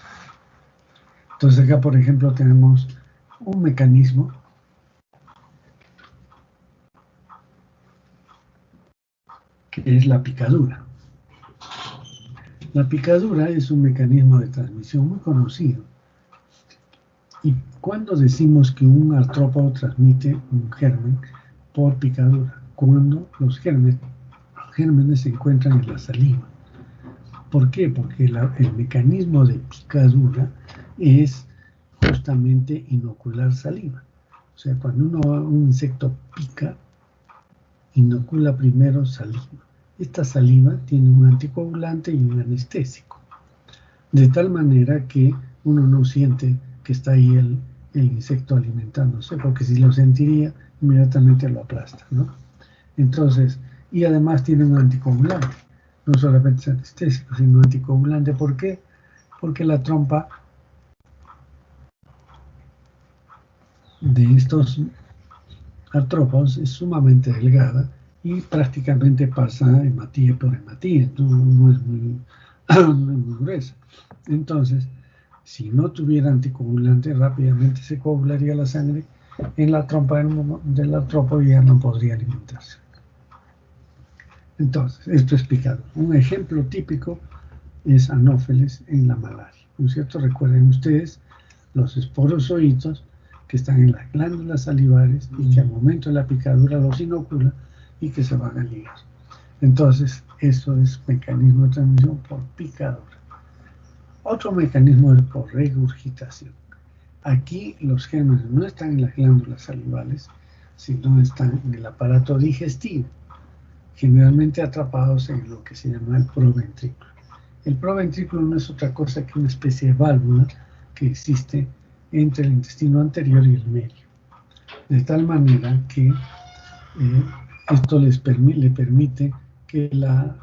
Entonces acá, por ejemplo, tenemos un mecanismo que es la picadura. La picadura es un mecanismo de transmisión muy conocido. ¿Y cuándo decimos que un artrópodo transmite un germen por picadura? Cuando los gérmenes se encuentran en la saliva. ¿Por qué? Porque el mecanismo de picadura es justamente inocular saliva. O sea, cuando un insecto pica, inocula primero saliva. Esta saliva tiene un anticoagulante y un anestésico, de tal manera que uno no siente que está ahí el insecto alimentándose, porque si lo sentiría, inmediatamente lo aplasta, ¿no? Entonces, y además tiene un anticoagulante, no solamente es anestésico, sino anticoagulante. ¿Por qué? Porque la trompa de estos artrópodos es sumamente delgada y prácticamente pasa hematía por hematía, no es muy, no es muy gruesa. Entonces, si no tuviera anticoagulante, rápidamente se coagularía la sangre en la trompa del artrópodo y ya no podría alimentarse. Entonces, esto explicado. Un ejemplo típico es Anófeles en la malaria, ¿no es cierto? Recuerden ustedes los esporozoitos que están en las glándulas salivares y que al momento de la picadura los inocula y que se van a ligar. Entonces, eso es mecanismo de transmisión por picadura. Otro mecanismo es por regurgitación. Aquí los gérmenes no están en las glándulas salivales, sino están en el aparato digestivo, generalmente atrapados en lo que se llama el proventrículo. El proventrículo no es otra cosa que una especie de válvula que existe entre el intestino anterior y el medio, de tal manera que esto le permite que la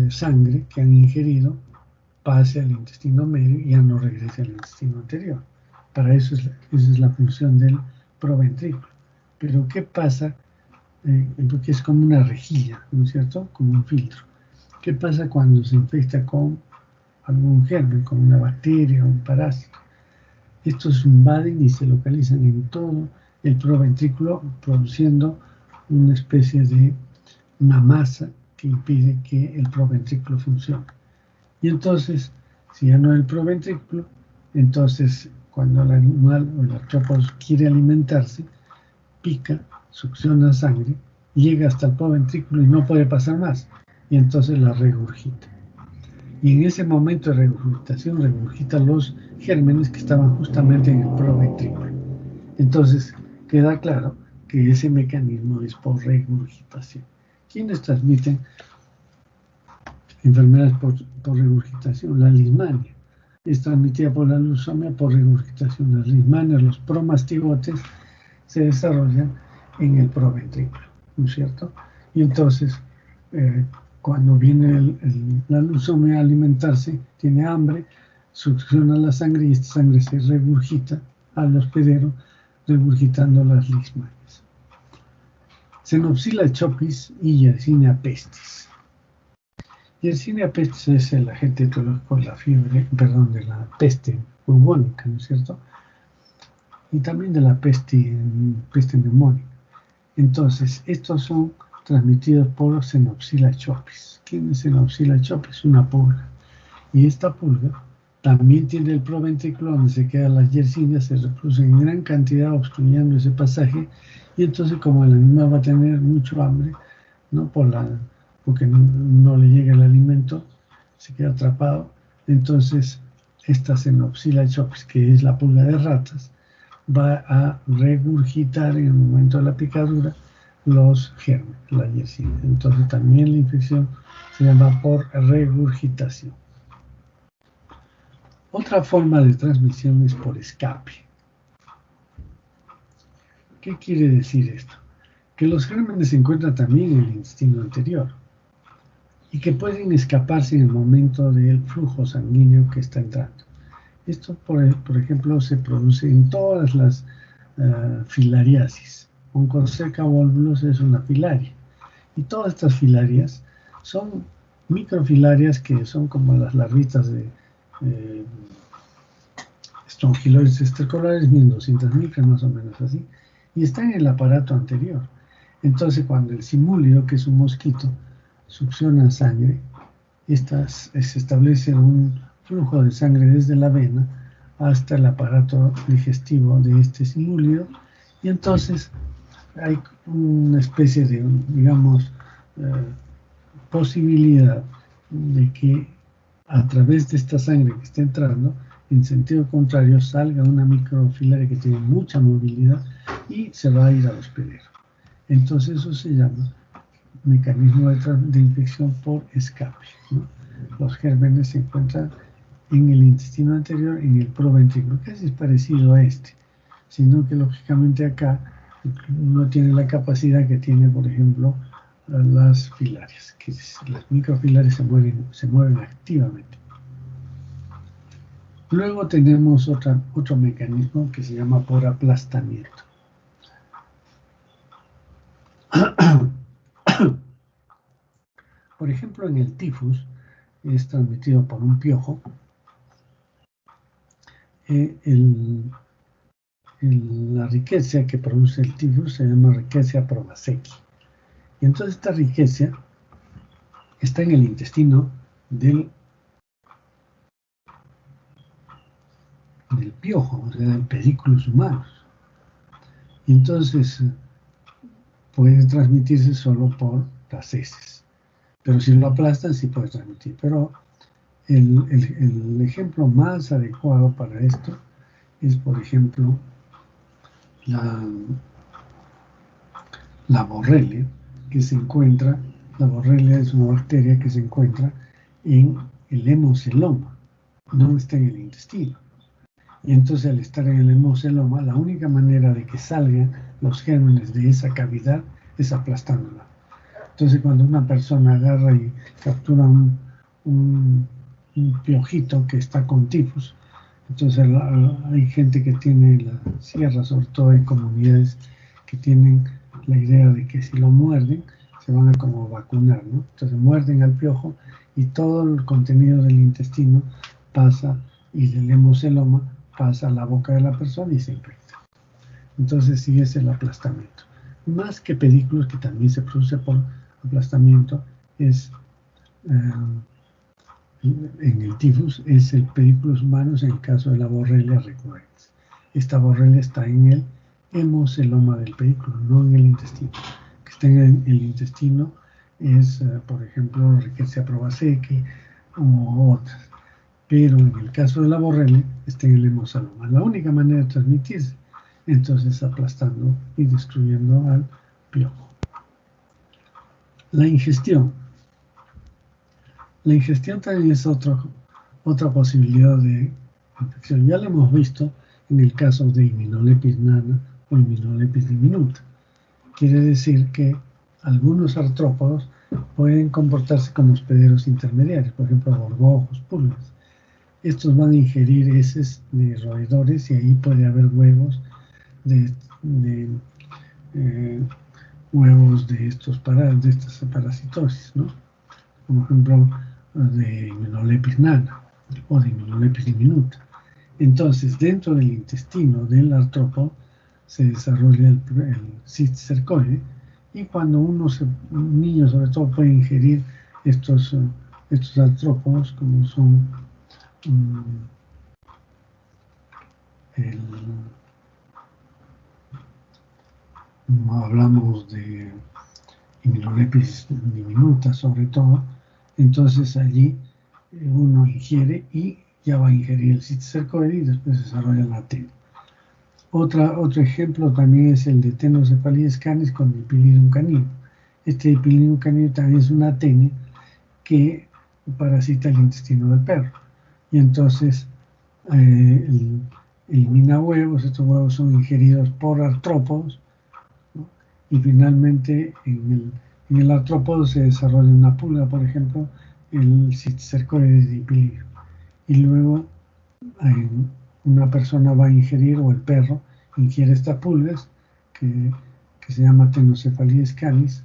sangre que han ingerido pase al intestino medio y ya no regrese al intestino anterior. Para eso esa es la función del proventrículo. Pero ¿qué pasa? Porque es como una rejilla, ¿no es cierto? Como un filtro. ¿Qué pasa cuando se infecta con algún germen, con una bacteria o un parásito? Estos invaden y se localizan en todo el proventrículo, produciendo una especie de una masa que impide que el proventrículo funcione. Y entonces, si ya no hay el proventrículo, entonces cuando el animal o el artrópodo quiere alimentarse, pica, succiona sangre, llega hasta el proventrículo y no puede pasar más, y entonces la regurgita. Y en ese momento de regurgitación, regurgita los gérmenes que estaban justamente en el proventrículo. Entonces, queda claro que ese mecanismo es por regurgitación. ¿Quiénes transmiten enfermedades por regurgitación? La lismania es transmitida por la leucemia por regurgitación. Las lismanias, los promastigotes, se desarrollan en el proventrículo, ¿no es cierto? Y entonces, cuando viene la leucemia a alimentarse, tiene hambre, succiona la sangre y esta sangre se regurgita al hospedero, regurgitando las lismanias. Xenopsila chopis y Yersinia pestis. Yersinia pestis es el agente etiológico de la fiebre, de la peste bubónica, ¿no es cierto? Y también de la peste neumónica. Entonces, estos son transmitidos por Xenopsila chopis. ¿Quién es Xenopsila chopis? Una pulga. Y esta pulga también tiene el proventrículo donde se quedan las yersinias, se reproducen en gran cantidad obstruyendo ese pasaje, y entonces como el animal va a tener mucho hambre, ¿no? Porque no le llega el alimento, se queda atrapado, entonces esta Xenopsila chopis, que es la pulga de ratas, va a regurgitar en el momento de la picadura los gérmenes, la yersinia. Entonces también la infección se llama por regurgitación. Otra forma de transmisión es por escape. ¿Qué quiere decir esto? Que los gérmenes se encuentran también en el intestino anterior y que pueden escaparse en el momento del flujo sanguíneo que está entrando. Esto, por ejemplo, se produce en todas las filariasis. Onchocerca volvulus es una filaria. Y todas estas filarias son microfilarias que son como las larvitas de Strongyloides estercolaris, 1200 micras, más o menos así, y están en el aparato anterior. Entonces, cuando el simulio, que es un mosquito, succiona sangre, se establece un flujo de sangre desde la vena hasta el aparato digestivo de este simulio, y entonces hay una especie de, digamos, posibilidad de que a través de esta sangre que está entrando, en sentido contrario, salga una microfilaria que tiene mucha movilidad y se va a ir al hospedero. Entonces eso se llama mecanismo de infección por escape, ¿no? Los gérmenes se encuentran en el intestino anterior, en el proventrículo, casi es parecido a este, sino que lógicamente acá no tiene la capacidad que tiene, por ejemplo, las filarias, que las microfilarias se mueven activamente. Luego tenemos otro mecanismo que se llama por aplastamiento. Por ejemplo, en el tifus es transmitido por un piojo. La riqueza que produce el tifus se llama riqueza Prowazeki. Y entonces esta riqueza está en el intestino del piojo, o sea, del pedículos humanos. Y entonces puede transmitirse solo por las heces. Pero si lo aplastan, sí puede transmitir. Pero el ejemplo más adecuado para esto es, por ejemplo, la borrelia, que se encuentra, la borrelia es una bacteria que se encuentra en el hemoceloma, no está en el intestino. Y entonces al estar en el hemoceloma, la única manera de que salgan los gérmenes de esa cavidad es aplastándola. Entonces cuando una persona agarra y captura un piojito que está con tifus, entonces hay gente que tiene la sierra, sobre todo hay comunidades que tienen la idea de que si lo muerden se van a como vacunar, ¿no? Entonces muerden al piojo y todo el contenido del intestino pasa y del hemoceloma pasa a la boca de la persona y se infecta. Entonces sí es el aplastamiento. Más que pedículos, que también se produce por aplastamiento, es en el tifus, es el pedículos humanos en el caso de la borrelia recurrens. Esta borrelia está en el hemoceloma del pedículo, no en el intestino. Que está en el intestino es, por ejemplo, Rickettsia prowazekii u otras. Pero en el caso de la borrelia está en el hemoceloma. La única manera de transmitirse, entonces aplastando y destruyendo al piojo. La ingestión. La ingestión también es otra posibilidad de infección. Ya lo hemos visto en el caso de Immunolepis nana o Immunolepis diminuta. Quiere decir que algunos artrópodos pueden comportarse como hospederos intermediarios, por ejemplo, gorgojos, pulgas. Estos van a ingerir heces de roedores y ahí puede haber huevos de huevos de estas parasitosis, ¿no? Como ejemplo de Immunolepis nana o de Immunolepis diminuta. Entonces, dentro del intestino del artrópodo se desarrolla el cisticercoide y cuando un niño sobre todo puede ingerir estos artrópodos como son hablamos de Immunolepis diminuta sobre todo, entonces allí uno ingiere y ya va a ingerir el cisticercoide y después desarrolla la TEN. Otro ejemplo también es el de Tenocephalides canis con Dipilidum canino. Este Dipilidum canino también es una tenia que parasita el intestino del perro. Y entonces elimina huevos, estos huevos son ingeridos por artrópodos, ¿no? Y finalmente en el artrópodo se desarrolla una pulga, por ejemplo, el cisticercoide de Dipilidum. Y luego una persona va a ingerir, o el perro ingiere estas pulgas, que se llama Tenocephalides canis,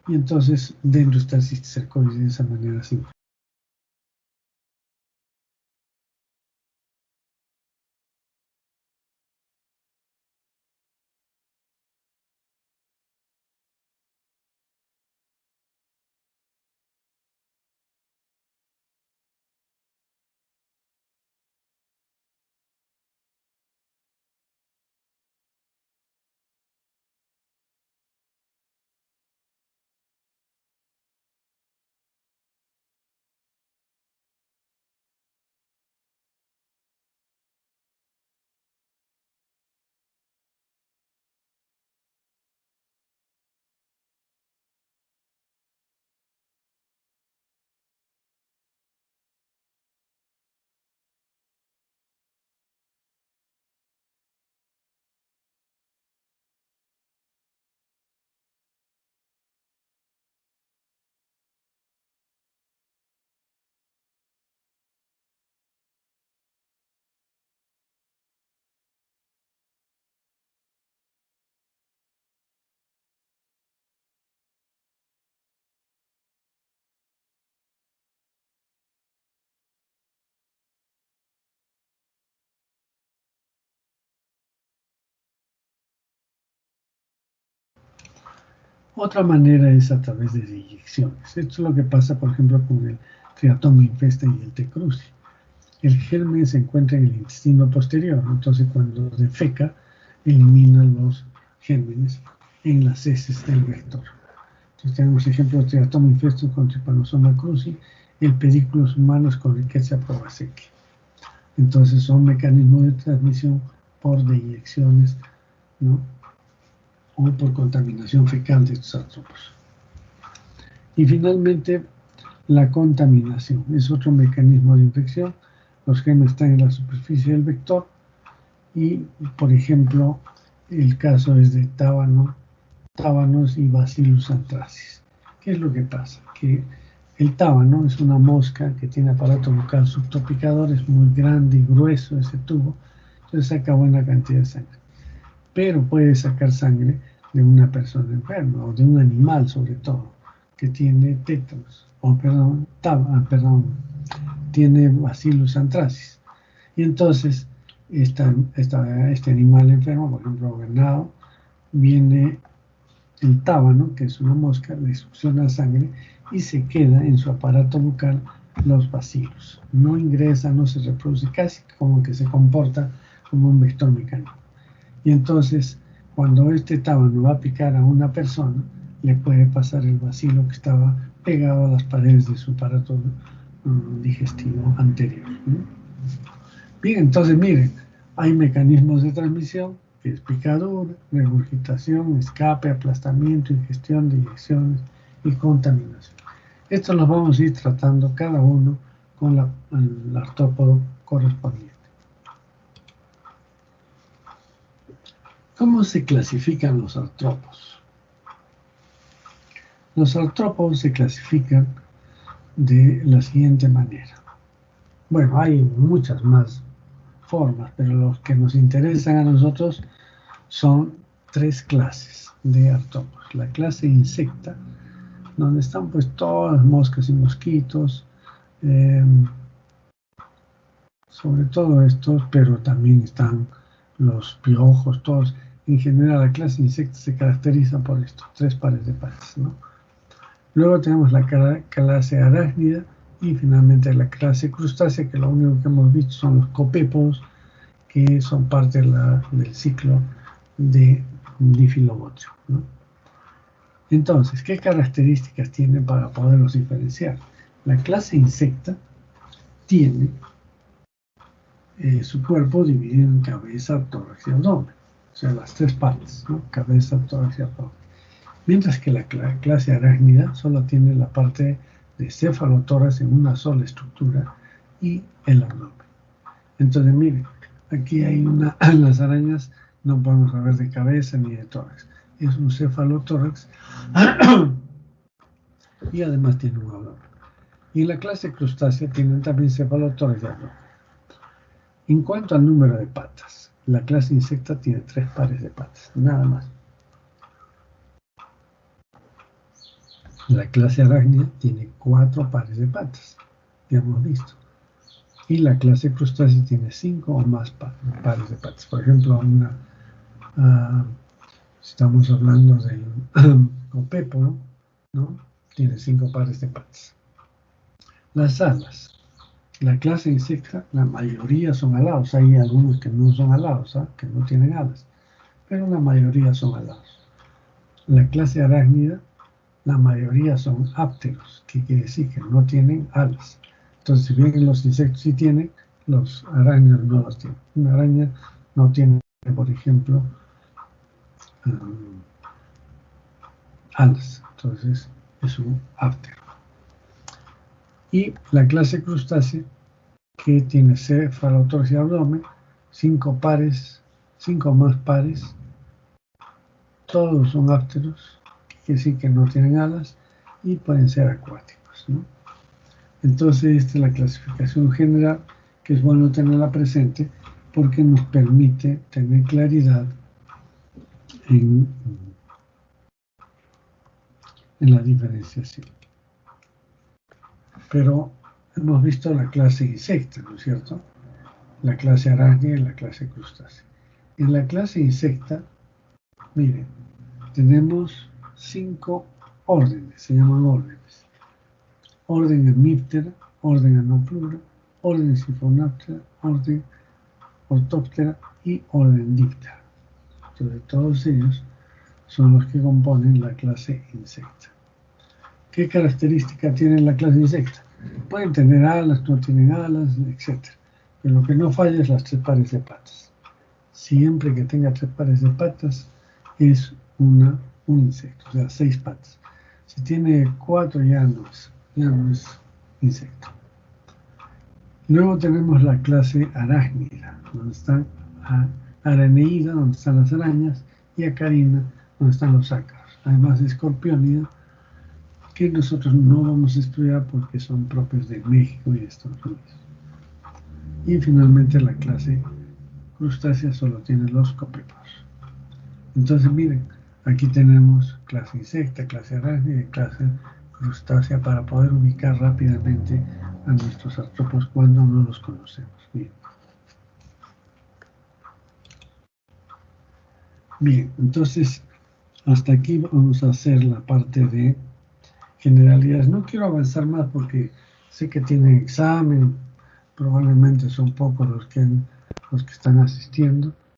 y entonces dentro está el cisticercoide de esa manera simple. Otra manera es a través de inyecciones. Esto es lo que pasa, por ejemplo, con el Triatoma infesta y el T. cruzi. El germen se encuentra en el intestino posterior, entonces cuando defeca, elimina los gérmenes en las heces del vector. Entonces tenemos ejemplos de Triatoma infestum con Trypanosoma cruzi, el Pedículos humanos con Rickettsia prowazekii. Entonces son mecanismos de transmisión por deyecciones, ¿no? O por contaminación fecal de estos artrópodos. Y finalmente, la contaminación es otro mecanismo de infección. Los gérmenes están en la superficie del vector y, por ejemplo, el caso es de tábanos y Bacillus anthracis. ¿Qué es lo que pasa? Que el tábano es una mosca que tiene aparato bucal subtopicador, es muy grande y grueso ese tubo, entonces saca buena cantidad de sangre. Pero puede sacar sangre de una persona enferma o de un animal sobre todo, que tiene tétanos, tiene Bacillus anthracis. Y entonces este animal enfermo, por ejemplo venado, viene el tábano, que es una mosca, le succiona sangre y se queda en su aparato bucal los bacilos. No ingresa, no se reproduce, casi como que se comporta como un vector mecánico. Y entonces, cuando este tábano va a picar a una persona, le puede pasar el bacilo que estaba pegado a las paredes de su aparato digestivo anterior. Bien, entonces miren, hay mecanismos de transmisión, que es picadura, regurgitación, escape, aplastamiento, ingestión, deyecciones y contaminación. Estos los vamos a ir tratando cada uno con el artrópodo correspondiente. ¿Cómo se clasifican los artrópodos? Los artrópodos se clasifican de la siguiente manera. Bueno, hay muchas más formas, pero los que nos interesan a nosotros son 3 clases de artrópodos. La clase insecta, donde están pues todas las moscas y mosquitos, sobre todo estos, pero también están los piojos, todos. En general, la clase insecta se caracteriza por estos 3 pares de patas, ¿no? Luego tenemos la clase arácnida y finalmente la clase crustácea, que lo único que hemos visto son los copépodos, que son parte del ciclo de Diphyllobotria, ¿no? Entonces, ¿qué características tienen para poderlos diferenciar? La clase insecta tiene su cuerpo dividido en cabeza, tórax y abdomen, o sea, las 3 partes, ¿no? Cabeza, tórax y abdomen. Mientras que la clase arácnida solo tiene la parte de cefalotórax en una sola estructura y el abdomen. Entonces, miren, aquí hay las arañas no podemos hablar de cabeza ni de tórax. Es un cefalotórax y además tiene un abdomen. Y en la clase crustácea tienen también cefalotórax y abdomen. En cuanto al número de patas, la clase insecta tiene 3 pares de patas, nada más. La clase arácnida tiene 4 pares de patas, ya hemos visto. Y la clase crustácea tiene 5 o más pares de patas. Por ejemplo, estamos hablando del copépodo, ¿no? Tiene 5 pares de patas. Las alas. La clase insecta, la mayoría son alados. Hay algunos que no son alados, que no tienen alas, pero la mayoría son alados. La clase arácnida, la mayoría son ápteros, que quiere decir que no tienen alas. Entonces, si bien los insectos sí tienen, los arácnidos no los tienen. Una araña no tiene, por ejemplo, alas. Entonces, es un áptero. Y la clase crustácea, que tiene cefalotórax y abdomen, 5 o más pares, todos son ápteros, que quiere decir que no tienen alas y pueden ser acuáticos, ¿no? Entonces, esta es la clasificación general, que es bueno tenerla presente porque nos permite tener claridad en la diferenciación. Pero hemos visto la clase insecta, ¿no es cierto? La clase arácnida y la clase crustácea. En la clase insecta, miren, tenemos 5 órdenes, se llaman órdenes. Orden Hemiptera, orden Anoplura, orden Siphonophora, orden Orthoptera y orden Diptera. Entonces, todos ellos son los que componen la clase insecta. ¿Qué característica tiene la clase insecta? Pueden tener alas, no tienen alas, etc. Pero lo que no falla es las 3 pares de patas. Siempre que tenga 3 pares de patas es un insecto, o sea, 6 patas. Si tiene 4 ya no es insecto. Luego tenemos la clase arácnida, donde están araneída, donde están las arañas, y acarina, donde están los ácaros. Además, escorpiónida, que nosotros no vamos a estudiar porque son propios de México y de Estados Unidos. Y finalmente la clase crustácea solo tiene los copépodos. Entonces miren, aquí tenemos clase insecta, clase arácnida y clase crustácea para poder ubicar rápidamente a nuestros artrópodos cuando no los conocemos. Bien, entonces hasta aquí vamos a hacer la parte de generalidades. No quiero avanzar más porque sé que tienen examen, probablemente son pocos los que están asistiendo,